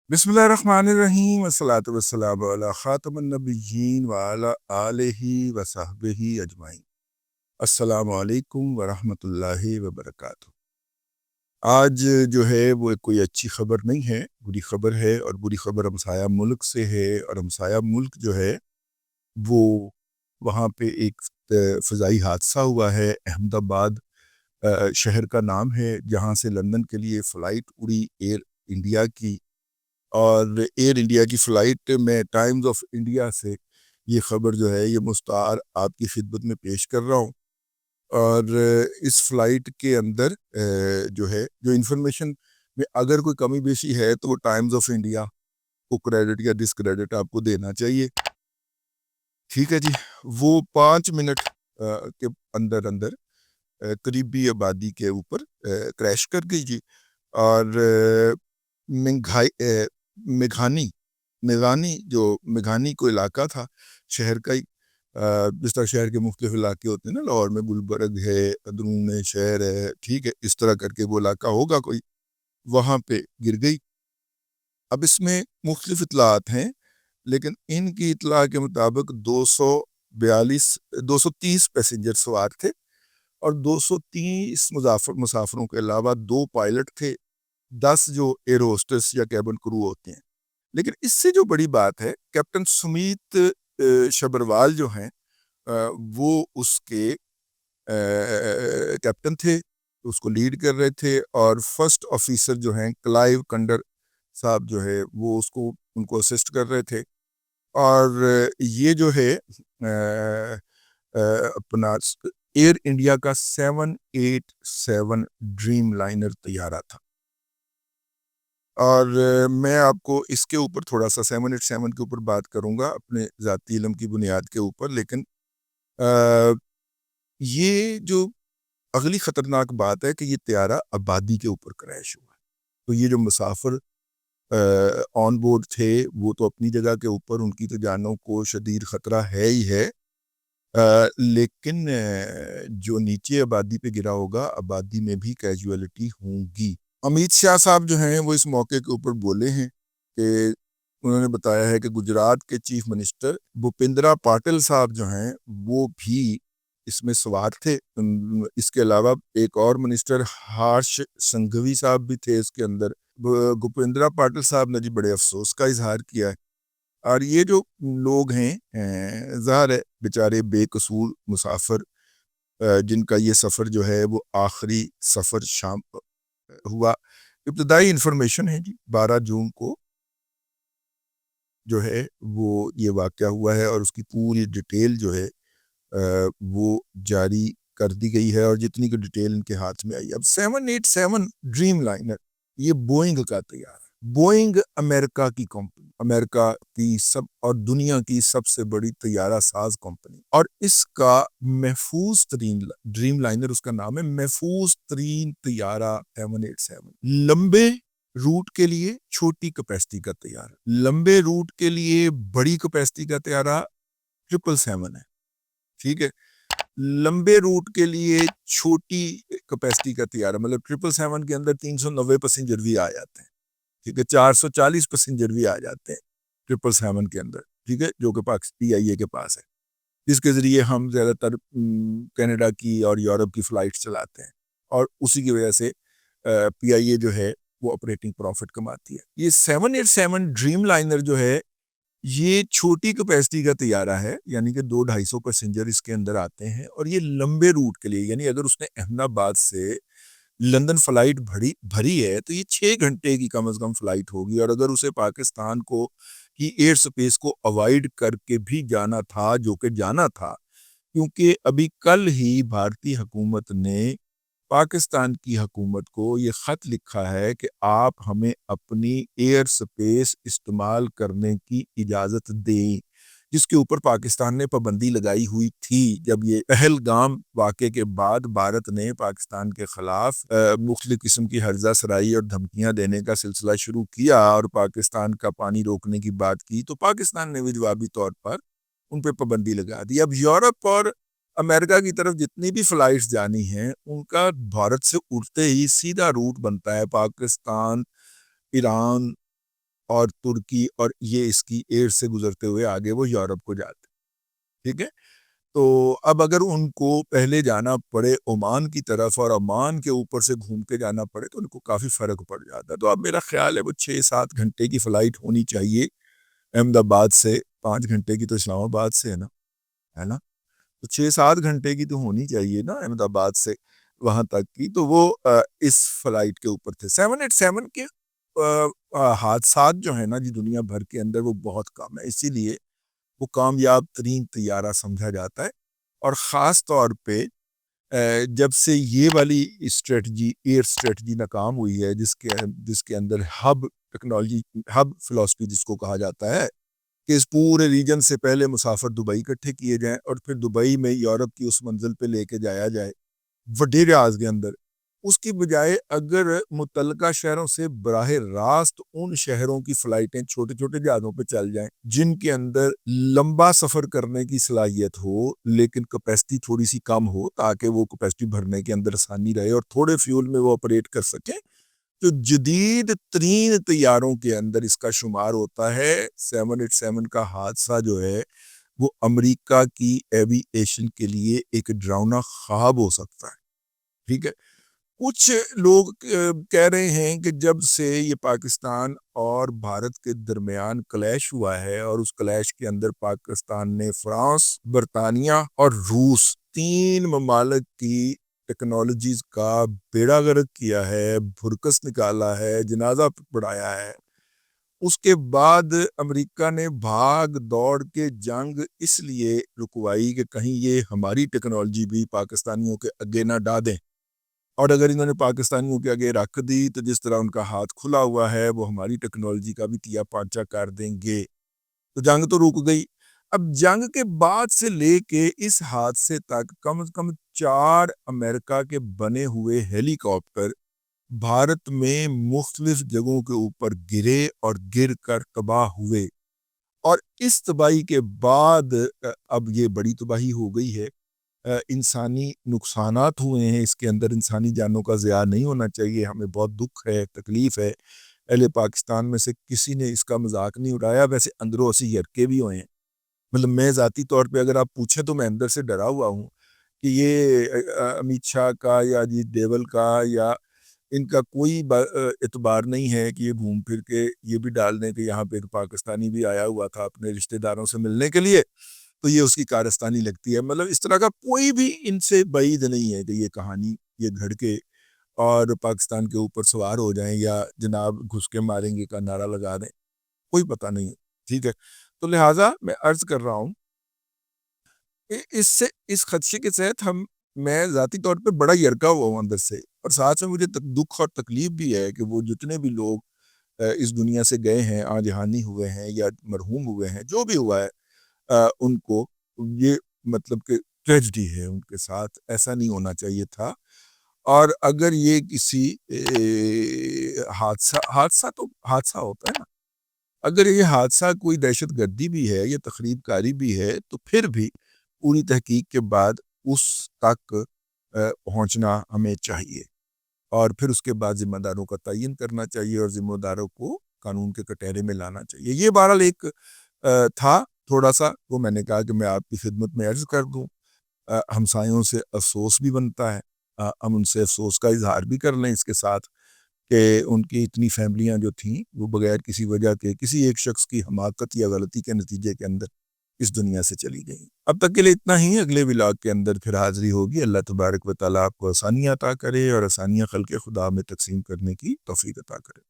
बिस्मिल्लाहिर्रहमानिर्रहीम अस्सलातु वस्सलामु अला खातमिन नबिय्यीन व अला आलिहि व सहबिही अजमाइन। अस्सलामु अलैकुम व रहमतुल्लाहि व बरकातुहू। आज जो है वो कोई अच्छी खबर नहीं है, बुरी खबर है, और बुरी खबर हमसाया मुल्क से है। और हमसाया मुल्क जो है वो वहाँ पे एक फ़ज़ाई हादसा हुआ है। अहमदाबाद शहर का नाम है, जहाँ से लंदन के लिए फ़्लाइट उड़ी एयर इंडिया की। और एयर इंडिया की फ़्लाइट में टाइम्स ऑफ इंडिया से ये ख़बर जो है ये मुस्तार आपकी खिदमत में पेश कर रहा हूँ। और इस फ़्लाइट के अंदर जो है जो इन्फॉर्मेशन में अगर कोई कमी बेशी है तो वो टाइम्स ऑफ इंडिया को क्रेडिट या डिसक्रेडिट आपको देना चाहिए। ठीक है जी। वो 5 मिनट के अंदर अंदर करीबी आबादी के ऊपर क्रैश कर गई जी। और मेघाई मेघानी मेघानी जो मेघानी को इलाका था शहर का ही, जिस तरह शहर के मुख्तलिफ इलाके होते हैं ना, लाहौर में गुलबर्ग है, अंदरून में शहर है, ठीक है, इस तरह करके वो इलाका होगा कोई, वहाँ पे गिर गई। अब इसमें मुख्तलिफ इतलात हैं, लेकिन इनकी इतला के मुताबिक 230 पैसेंजर सवार थे, और 230 मुसाफिरों के अलावा 2 पायलट थे, 10 जो एयर होस्टेस या कैबिन क्रू होते हैं। लेकिन इससे जो बड़ी बात है, कैप्टन सुमीत शबरवाल जो हैं, वो उसके कैप्टन थे, उसको लीड कर रहे थे। और फर्स्ट ऑफिसर जो हैं क्लाइव कंडर साहब जो है वो उसको उनको असिस्ट कर रहे थे। और ये जो है अपना एयर इंडिया का 787 ड्रीम लाइनर तैयारा था। और मैं आपको इसके ऊपर थोड़ा सा 787 के ऊपर बात करूंगा अपने ज़ाती इल्म की बुनियाद के ऊपर। लेकिन अ, ये जो अगली ख़तरनाक बात है कि ये त्यारा आबादी के ऊपर क्रैश हुआ। तो ये जो मुसाफिर ऑन बोर्ड थे वो तो अपनी जगह के ऊपर, उनकी तो जानों को शदीद ख़तरा है ही है। लेकिन जो नीचे आबादी पे गिरा होगा, आबादी में भी कैजुअलिटी होंगी। अमित शाह साहब जो हैं वो इस मौके के ऊपर बोले हैं कि उन्होंने बताया है कि गुजरात के चीफ मिनिस्टर भूपेंद्रा पाटिल साहब जो हैं वो भी इसमें सवार थे। इसके अलावा एक और मिनिस्टर हर्ष संघवी साहब भी थे इसके अंदर। भूपेंद्रा पाटिल साहब ने जी बड़े अफसोस का इजहार किया है। और ये जो लोग हैं ज़ाहिर है बेचारे बेकसूर मुसाफिर, जिनका ये सफ़र जो है वो आखिरी सफ़र शाम हुआ। इब्तदाई इंफॉर्मेशन है जी 12 जून को जो है वो ये वाक़या हुआ है, और उसकी पूरी डिटेल जो है वो जारी कर दी गई है, और जितनी की डिटेल इनके हाथ में आई। अब 787 ड्रीम लाइनर ये बोइंग का तैयार है। बोइंग अमेरिका की कंपनी, अमेरिका की सब और दुनिया की सबसे बड़ी तैयारा साज कंपनी, और इसका महफूज तरीन ड्रीम लाइनर उसका नाम है, महफूज तरीन तैयारा 787। लंबे रूट के लिए छोटी कैपेसिटी का तैयारा, लंबे रूट के लिए बड़ी कैपेसिटी का तैयारा 777 है। ठीक है। लंबे रूट के लिए छोटी कैपेसिटी का तैयारा, मतलब 777 के अंदर 390 पैसेंजर भी आ जाते हैं। ठीक है। 440 पैसेंजर भी आ जाते हैं 777 के अंदर। ठीक है, जो कि PIA के पास है, जिसके ज़रिए हम ज़्यादातर कनाडा की और यूरोप की फ़्लाइट्स चलाते हैं, और उसी की वजह से PIA जो है वो ऑपरेटिंग प्रॉफिट कमाती है। ये 787 ड्रीम लाइनर जो है ये छोटी कैपेसिटी का तैयारा है, यानी कि 200-250 पैसेंजर इसके अंदर आते हैं। और ये लंबे रूट के लिए, यानी अगर उसने अहमदाबाद से लंदन फ्लाइट भरी है तो ये 6 घंटे की कम से कम फ्लाइट होगी। और अगर उसे पाकिस्तान को की एयर स्पेस को अवॉइड करके भी जाना था, जो कि जाना था, क्योंकि अभी कल ही भारतीय हुकूमत ने पाकिस्तान की हुकूमत को ये ख़त लिखा है कि आप हमें अपनी एयर स्पेस इस्तेमाल करने की इजाज़त दें, जिसके ऊपर पाकिस्तान ने पाबंदी लगाई हुई थी। जब ये पहलगाम वाक़े के बाद भारत ने पाकिस्तान के ख़िलाफ़ मुख्तलिफ़ किस्म की हर्जा सराई और धमकियाँ देने का सिलसिला शुरू किया और पाकिस्तान का पानी रोकने की बात की, तो पाकिस्तान ने भी जवाबी तौर पर उन पे पाबंदी लगा दी। अब यूरोप और अमेरिका की तरफ जितनी भी फ्लाइट्स जानी हैं, उनका भारत से उड़ते ही सीधा रूट बनता है पाकिस्तान, ईरान, اور ترکی اور یہ اس کی ایئر سے گزرتے ہوئے آگے وہ یورپ کو جاتے. ٹھیک ہے. تو اب اگر ان کو پہلے جانا پڑے عمان کی طرف اور عمان کے اوپر سے گھوم کے جانا پڑے تو ان کو کافی فرق پڑ جاتا ہے. تو اب میرا خیال ہے وہ 6-7 گھنٹے کی فلائٹ ہونی چاہیے احمد آباد سے. 5 گھنٹے کی تو اسلام آباد سے ہے نا. تو 6-7 گھنٹے کی تو ہونی چاہیے نا احمد آباد سے وہاں تک کی. تو وہ اس فلائٹ کے اوپر تھے. 787 کے حادثات جو ہیں نا جی دنیا بھر کے اندر وہ بہت کم ہے. اسی لیے وہ کامیاب ترین طیارہ سمجھا جاتا ہے. اور خاص طور پہ جب سے یہ والی اسٹریٹجی ایئر اسٹریٹجی ناکام ہوئی ہے جس کے اندر ہب ٹیکنالوجی ہب فلسفی جس کو کہا جاتا ہے کہ اس پورے ریجن سے پہلے مسافر دبئی اکٹھے کیے جائیں اور پھر دبئی میں یورپ کی اس منزل پہ لے کے جایا جائے وڈیرے جہاز کے اندر. اس کی بجائے اگر متعلقہ شہروں سے براہ راست ان شہروں کی فلائٹیں چھوٹے چھوٹے جہازوں پہ چل جائیں جن کے اندر لمبا سفر کرنے کی صلاحیت ہو لیکن کیپیسٹی تھوڑی سی کم ہو تاکہ وہ کیپیسٹی بھرنے کے اندر آسانی رہے اور تھوڑے فیول میں وہ آپریٹ کر سکیں, تو جدید ترین طیاروں کے اندر اس کا شمار ہوتا ہے. 787 کا حادثہ جو ہے وہ امریکہ کی ایوی ایشن کے لیے ایک ڈراؤنا خواب ہو سکتا ہے. ٹھیک ہے. کچھ لوگ کہہ رہے ہیں کہ جب سے یہ پاکستان اور بھارت کے درمیان کلیش ہوا ہے اور اس کلیش کے اندر پاکستان نے فرانس, برطانیہ اور روس 3 ممالک کی ٹیکنالوجیز کا بیڑا غرق کیا ہے, بھرکس نکالا ہے, جنازہ پڑھایا ہے, اس کے بعد امریکہ نے بھاگ دوڑ کے جنگ اس لیے رکوائی کہ کہیں یہ ہماری ٹیکنالوجی بھی پاکستانیوں کے آگے نہ ڈا دیں, اور اگر انہوں نے پاکستانیوں کے آگے رکھ دی تو جس طرح ان کا ہاتھ کھلا ہوا ہے وہ ہماری ٹیکنالوجی کا بھی تیا پانچا کر دیں گے. تو جنگ تو رک گئی. اب جنگ کے بعد سے لے کے اس حادثے تک کم از کم 4 امریکہ کے بنے ہوئے ہیلی کاپٹر بھارت میں مختلف جگہوں کے اوپر گرے اور گر کر تباہ ہوئے, اور اس تباہی کے بعد اب یہ بڑی تباہی ہو گئی ہے. انسانی نقصانات ہوئے ہیں, اس کے اندر انسانی جانوں کا ضیاع نہیں ہونا چاہیے. ہمیں بہت دکھ ہے, تکلیف ہے. اہل پاکستان میں سے کسی نے اس کا مذاق نہیں اڑایا. ویسے اندروں اسی یرکے بھی ہوئے ہیں. مطلب میں ذاتی طور پہ اگر آپ پوچھیں تو میں اندر سے ڈرا ہوا ہوں کہ یہ امیت شاہ کا یا اجیت ڈوبھل کا یا ان کا کوئی اعتبار نہیں ہے کہ یہ گھوم پھر کے یہ بھی ڈال دیں کہ یہاں پہ ایک پاکستانی بھی آیا ہوا تھا اپنے رشتہ داروں سے ملنے کے لیے, تو یہ اس کی کارستانی لگتی ہے. مطلب اس طرح کا کوئی بھی ان سے بعید نہیں ہے کہ یہ کہانی یہ گھڑ کے اور پاکستان کے اوپر سوار ہو جائیں یا جناب گھس کے ماریں گے کا نعرہ لگا دیں, کوئی پتہ نہیں ہے. ٹھیک ہے. تو لہٰذا میں عرض کر رہا ہوں اس خدشے کے تحت میں ذاتی طور پہ بڑا یرکا ہوا ہوں اندر سے, اور ساتھ میں مجھے دکھ اور تکلیف بھی ہے کہ وہ جتنے بھی لوگ اس دنیا سے گئے ہیں, آجہانی ہوئے ہیں یا مرحوم ہوئے ہیں, جو بھی ہوا ہے ان کو یہ مطلب کہ ٹریجڈی ہے ان کے ساتھ, ایسا نہیں ہونا چاہیے تھا. اور اگر یہ کسی حادثہ تو حادثہ ہوتا ہے نا, اگر یہ حادثہ کوئی دہشت گردی بھی ہے یا تخریب کاری بھی ہے تو پھر بھی پوری تحقیق کے بعد اس تک پہنچنا ہمیں چاہیے, اور پھر اس کے بعد ذمہ داروں کا تعین کرنا چاہیے اور ذمہ داروں کو قانون کے کٹہرے میں لانا چاہیے. یہ بہرحال ایک تھا تھوڑا سا, وہ میں نے کہا کہ میں آپ کی خدمت میں عرض کر دوں. ہمسایوں سے افسوس بھی بنتا ہے, ہم ان سے افسوس کا اظہار بھی کر لیں اس کے ساتھ کہ ان کی اتنی فیملیاں جو تھیں وہ بغیر کسی وجہ کے کسی ایک شخص کی حماقت یا غلطی کے نتیجے کے اندر اس دنیا سے چلی گئیں. اب تک کے لیے اتنا ہی. اگلے ولاگ کے اندر پھر حاضری ہوگی. اللہ تبارک و تعالیٰ آپ کو آسانیاں عطا کرے اور آسانیاں خلق خدا میں تقسیم کرنے کی توفیق عطا کرے.